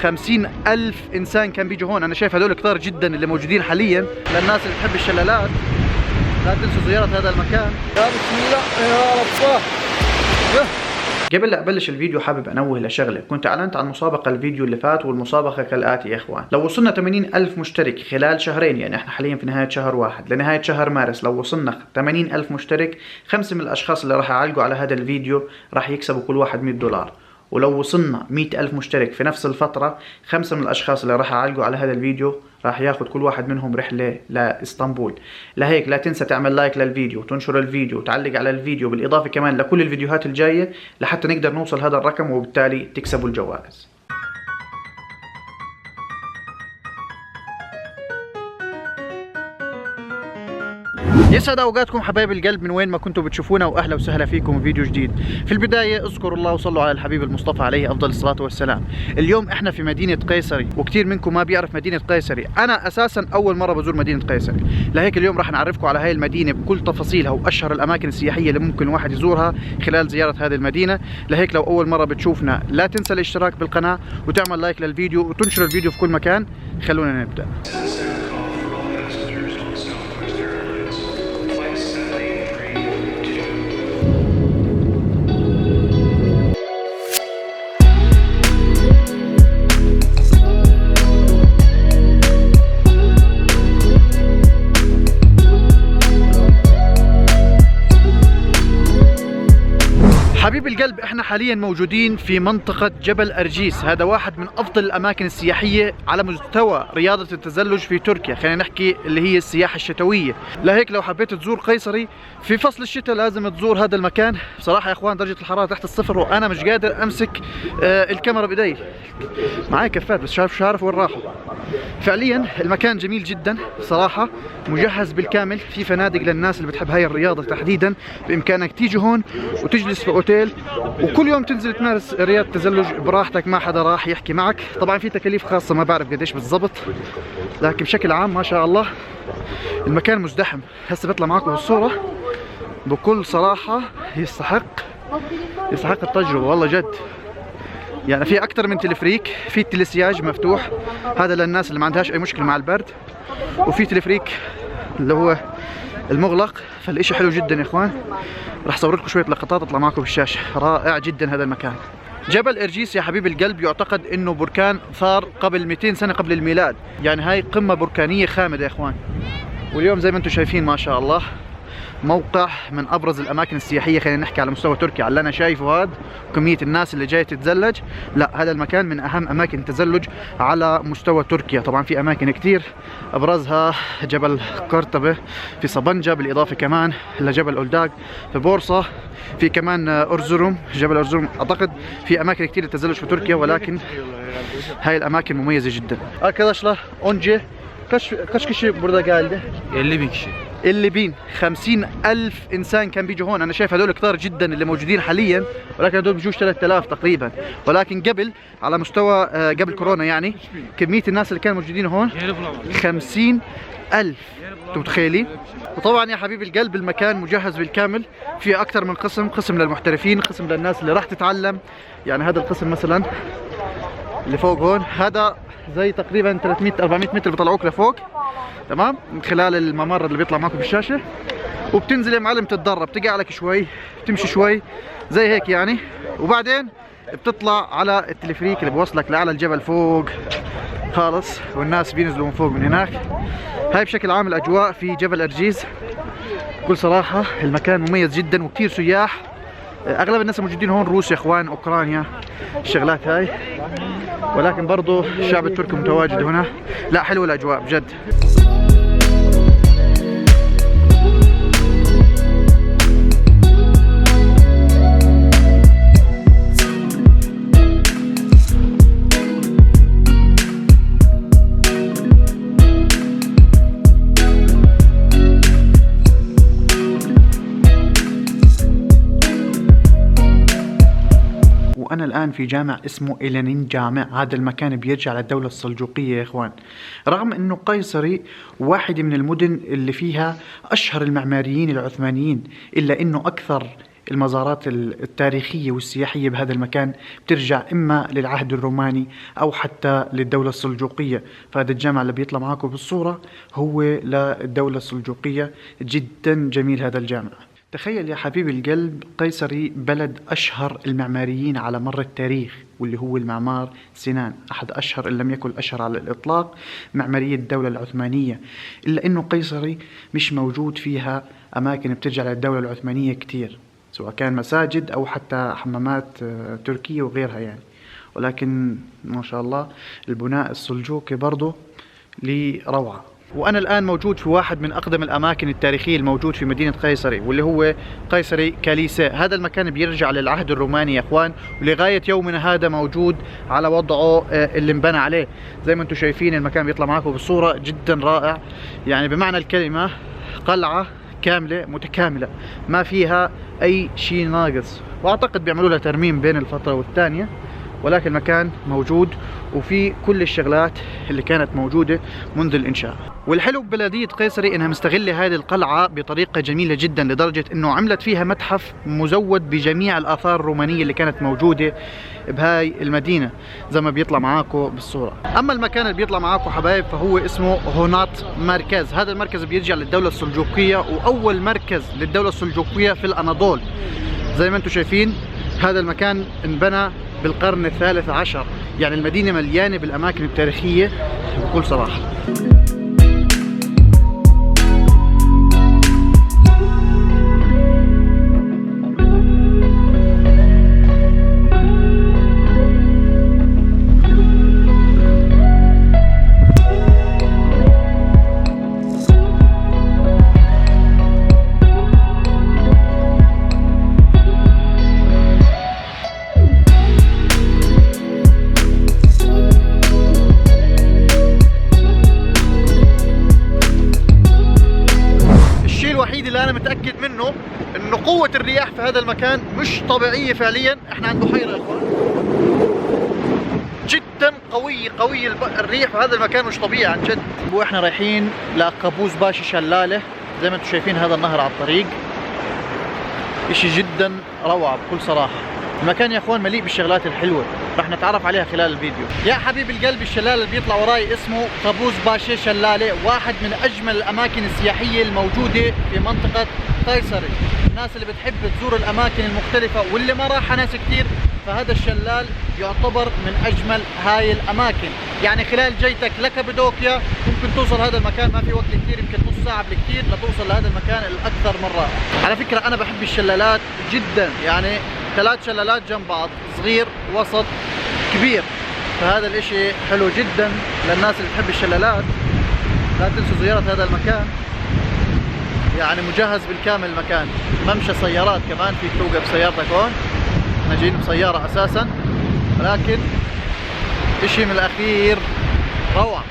50,000 إنسان كان بيجوا هون. أنا شايف هذول كثار جدا اللي موجودين حاليا. للناس اللي تحب الشلالات لا تنسوا زيارة هذا المكان. يا بسم الله يا رب. قبل لا ابلش الفيديو حابب انوه لشغله، كنت اعلنت عن مسابقه الفيديو اللي فات، والمسابقه كالاتي يا اخوان. لو وصلنا 80,000 مشترك خلال شهرين، يعني احنا حاليا في نهايه شهر واحد لنهايه شهر مارس، لو وصلنا 80,000 مشترك، 5 من الاشخاص اللي راح يعلقوا على هذا الفيديو راح يكسبوا كل واحد $100. ولو وصلنا 100,000 مشترك في نفس الفتره، 5 من الاشخاص اللي راح يعلقوا على هذا الفيديو راح ياخذ كل واحد منهم رحله لاسطنبول. لهيك لا تنسى تعمل لايك للفيديو وتنشر الفيديو وتعلق على الفيديو، بالاضافه كمان لكل الفيديوهات الجايه لحتى نقدر نوصل هذا الرقم وبالتالي تكسبوا الجوائز. يسعد اوقاتكم حبايب القلب من وين ما كنتوا بتشوفونا، واهلا وسهلا فيكم فيديو جديد. في البدايه اذكروا الله وصلوا على الحبيب المصطفى عليه افضل الصلاه والسلام. اليوم احنا في مدينه قيصري، وكثير منكم ما بيعرف مدينه قيصري. انا اساسا اول مره بزور مدينه قيصري، لهيك اليوم راح نعرفكم على هاي المدينه بكل تفاصيلها واشهر الاماكن السياحيه اللي ممكن الواحد يزورها خلال زياره هذه المدينه. لهيك لو اول مره بتشوفنا لا تنسى الاشتراك بالقناه وتعمل لايك للفيديو وتنشر الفيديو في كل مكان. خلونا نبدا. حبيب القلب، احنا حاليا موجودين في منطقة جبل أرجيس. هذا واحد من افضل الاماكن السياحية على مستوى رياضة التزلج في تركيا، خلينا نحكي اللي هي السياحة الشتوية. لهيك لو حبيت تزور قيصري في فصل الشتاء لازم تزور هذا المكان. بصراحة يا اخوان درجة الحرارة تحت الصفر وانا مش قادر امسك الكاميرا بايدي، معي كفات بس مش عارف وين راحوا. فعليا المكان جميل جدا صراحة، مجهز بالكامل، في فنادق للناس اللي بتحب هاي الرياضة تحديدا. بامكانك تيجي هون وتجلس في اوتيل وكل يوم تنزل تمارس رياضة تزلج براحتك، ما حدا راح يحكي معك. طبعا في تكاليف خاصة ما بعرف قديش بالضبط، لكن بشكل عام ما شاء الله المكان مزدحم. هسه بطلع معكم بالصورة. بكل صراحة يستحق التجربة والله جد. يعني في اكثر من تلفريك، في التلسياج مفتوح هذا للناس اللي ما عندهاش اي مشكله مع البرد، وفي تلفريك اللي هو المغلق. فالاشي حلو جدا يا اخوان. راح اصور لكم شويه لقطات اطلع معكم بالشاشه. رائع جدا هذا المكان. جبل أرجيس يا حبيب القلب يعتقد انه بركان ثار قبل 200 سنه قبل الميلاد، يعني هاي قمه بركانيه خامده يا اخوان. واليوم زي ما انتم شايفين ما شاء الله موقع من ابرز الاماكن السياحيه، خلينا نحكي على مستوى تركيا. على اللي انا شايفه هذا كميه الناس اللي جايه تتزلج، لا هذا المكان من اهم اماكن التزلج على مستوى تركيا. طبعا في اماكن كثير ابرزها جبل قرطبه في صبنجة، بالاضافه كمان لجبل اولداغ في بورصه، في كمان ارزروم، جبل ارزروم. اعتقد في اماكن كثير للتزلج في تركيا، ولكن هاي الاماكن مميزه جدا. Arkadaşlar önce kaç kişi burada geldi? 50.000 kişi. 50,000 انسان كان بيجوا هون. انا شايف هذول كثار جدا اللي موجودين حاليا، ولكن هذول بيجوش 3000 تقريبا. ولكن قبل على مستوى قبل كورونا يعني كميه الناس اللي كانوا موجودين هون 50,000. انتم متخيلين؟ وطبعا يا حبيب القلب المكان مجهز بالكامل، في اكثر من قسم للمحترفين، قسم للناس اللي راح تتعلم. يعني هذا القسم مثلا اللي فوق هون، هذا زي تقريبا 300 400 متر بيطلعوك لفوق، تمام، من خلال الممر اللي بيطلع معكم بالشاشه. وبتنزل يا معلم تتدرب، تقع لك شوي، تمشي شوي زي هيك يعني، وبعدين بتطلع على التلفريك اللي بوصلك لاعلى الجبل فوق خالص، والناس بينزلوا من فوق من هناك. هاي بشكل عام الاجواء في جبل أرجيس. بكل صراحه المكان مميز جدا وكثير سياح. اغلب الناس الموجودين هون روس يا اخوان، اوكرانيا، الشغلات هاي، ولكن برضو الشعب التركي متواجد هنا. لا حلوه الاجواء بجد. وأنا الآن في جامع اسمه إيلانين جامع. هذا المكان بيرجع للدولة السلجوقية يا إخوان. رغم أنه قيصري واحدة من المدن اللي فيها أشهر المعماريين العثمانيين، إلا أنه أكثر المزارات التاريخية والسياحية بهذا المكان بترجع إما للعهد الروماني أو حتى للدولة السلجوقية. فهذا الجامع اللي بيطلع معاكم بالصورة هو للدولة السلجوقية. جدا جميل هذا الجامع. تخيل يا حبيب القلب، قيصري بلد أشهر المعماريين على مر التاريخ، واللي هو المعمار سنان، أحد أشهر إن لم يكن الأشهر على الإطلاق معمارية الدولة العثمانية. إلا أنه قيصري مش موجود فيها أماكن بترجع للدولة العثمانية كتير، سواء كان مساجد أو حتى حمامات تركية وغيرها يعني. ولكن ما شاء الله البناء السلجوقي برضه ليه روعة. وأنا الآن موجود في واحد من أقدم الأماكن التاريخية الموجود في مدينة قيصري، واللي هو قيصري كاليسا. هذا المكان بيرجع للعهد الروماني يا إخوان، ولغاية يومنا هذا موجود على وضعه اللي انبنى عليه. زي ما انتم شايفين المكان بيطلع معاكم بالصورة، جدا رائع يعني بمعنى الكلمة. قلعة كاملة متكاملة ما فيها أي شيء ناقص، وأعتقد بيعملوا لها ترميم بين الفترة والثانية، ولكن المكان موجود وفي كل الشغلات اللي كانت موجودة منذ الإنشاء. والحلو ببلدية قيصري إنها مستغلة هذه القلعة بطريقة جميلة جدا، لدرجة إنه عملت فيها متحف مزود بجميع الآثار الرومانية اللي كانت موجودة بهاي المدينة زي ما بيطلع معاكم بالصورة. أما المكان اللي بيطلع معاكم حبايب فهو اسمه هونات مركز. هذا المركز بيرجع للدولة السلجوقية، وأول مركز للدولة السلجوقية في الأناضول. زي ما انتم شايفين هذا المكان انبنى بالقرن الثالث عشر. يعني المدينة مليانة بالأماكن التاريخية بكل صراحة. اللي انا متاكد منه انه قوه الرياح في هذا المكان مش طبيعيه فعليا. احنا عند بحيره يا اخوان، جدا قوي الريح في هذا المكان مش طبيعي عن جد. واحنا رايحين لقابوس باشا شلاله. زي ما انتم شايفين هذا النهر على الطريق، اشي جدا روعه بكل صراحه. المكان يا اخوان مليء بالشغلات الحلوه رح نتعرف عليها خلال الفيديو. يا حبيب القلب، الشلال اللي بيطلع وراي اسمه قابوس باشا شلاله، واحد من اجمل الاماكن السياحيه الموجوده في منطقه قيصري. الناس اللي بتحب تزور الاماكن المختلفه واللي ما راحها ناس كثير، فهذا الشلال يعتبر من اجمل هاي الاماكن. يعني خلال جيتك لكابادوكيا ممكن توصل هذا المكان، ما في وقت كثير، يمكن نص ساعه بالكثير لتوصل لهذا المكان الاكثر من رائع. على فكره انا بحب الشلالات جدا، يعني 3 شلالات جنب بعض، صغير وسط كبير، فهذا الاشي حلو جدا للناس اللي بتحب الشلالات. لا تنسوا زيارة هذا المكان، يعني مجهز بالكامل المكان. ممشى سيارات كمان، فيك توقف سيارتك هون. احنا جايين بسيارة اساسا، لكن اشي من الاخير روعة.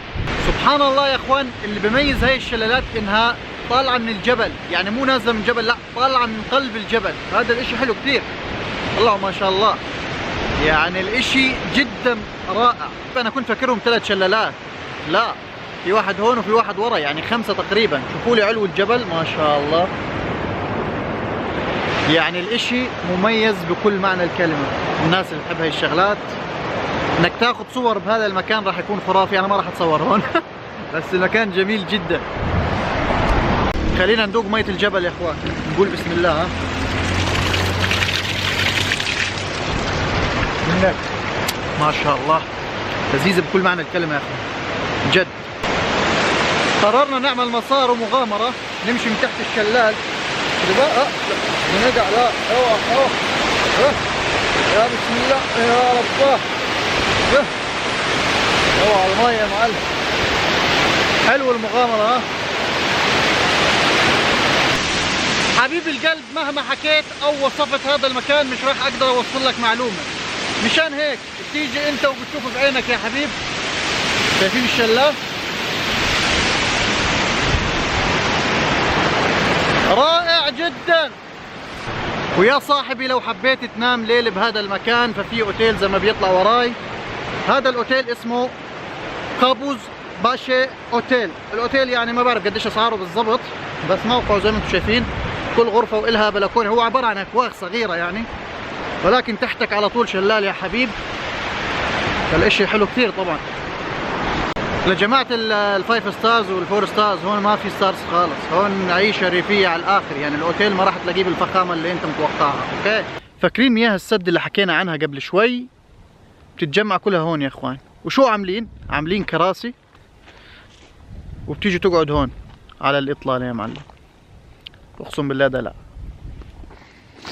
سبحان الله يا اخوان، اللي بيميز هاي الشلالات انها طالعة من الجبل، يعني مو نازلة من جبل، لا طالعة من قلب الجبل. هذا الاشي حلو كثير، الله ما شاء الله، يعني الاشي جدا رائع. انا كنت فاكرهم 3 شلالات، لا في واحد هون وفي واحد ورا، يعني 5 تقريبا. شوفوا لي علو الجبل ما شاء الله، يعني الاشي مميز بكل معنى الكلمة. الناس اللي بتحب هاي الشغلات انك تاخذ صور بهذا المكان راح يكون خرافي. انا ما راح اتصور هون بس المكان جميل جدا. خلينا ندوق مية الجبل يا اخوان، نقول بسم الله. ها ما شاء الله، لذيذة بكل معنى الكلمة يا اخوان جد. قررنا نعمل مسار ومغامرة، نمشي من تحت الشلال. نقع، لا اوه يا بسم الله يا رب. اوه على المية يا معلم، حلو المغامرة. ها حبيب القلب، مهما حكيت او وصفت هذا المكان مش راح اقدر اوصل لك معلومة. مشان هيك بتيجي انت وبتشوف بعينك يا حبيب. شايفين الشلال؟ رائع جدا. ويا صاحبي لو حبيت تنام ليل بهذا المكان ففي اوتيل زي ما بيطلع وراي. هذا الاوتيل اسمه قابوس باشا اوتيل. الاوتيل يعني ما بعرف قديش اسعاره بالضبط، بس موقعه زي ما انتم شايفين كل غرفة وإلها بلكونة. هو عبارة عن أكواخ صغيرة يعني، ولكن تحتك على طول شلال يا حبيب. فالاشي حلو كثير طبعا. لجماعة الفايف ستارز والفور ستارز هون ما في ستارز خالص، هون عيشة ريفية على الآخر يعني. الأوتيل ما راح تلاقيه بالفخامة اللي أنت متوقعها. أوكي، فاكرين مياه السد اللي حكينا عنها قبل شوي؟ بتتجمع كلها هون يا إخوان. وشو عاملين كراسي، وبتيجي تقعد هون على الإطلالة يا معلم. أقسم بالله دلع.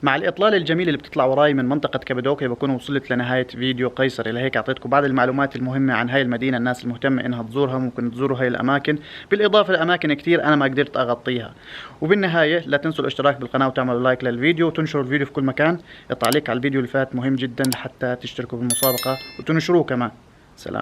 مع الإطلالة الجميلة اللي بتطلع وراي من منطقة كابادوكيا بكون وصلت لنهاية فيديو قيصري. لهيك أعطيتكم بعض المعلومات المهمة عن هاي المدينة. الناس المهتمة إنها تزورها ممكن تزوروا هاي الأماكن، بالإضافة لأماكن كتير أنا ما قدرت أغطيها. وبالنهاية لا تنسوا الاشتراك بالقناة وتعملوا لايك للفيديو وتنشروا الفيديو في كل مكان. التعليق على الفيديو اللي فات مهم جدا لحتى تشتركوا بالمسابقة وتنشروه كمان. سلام.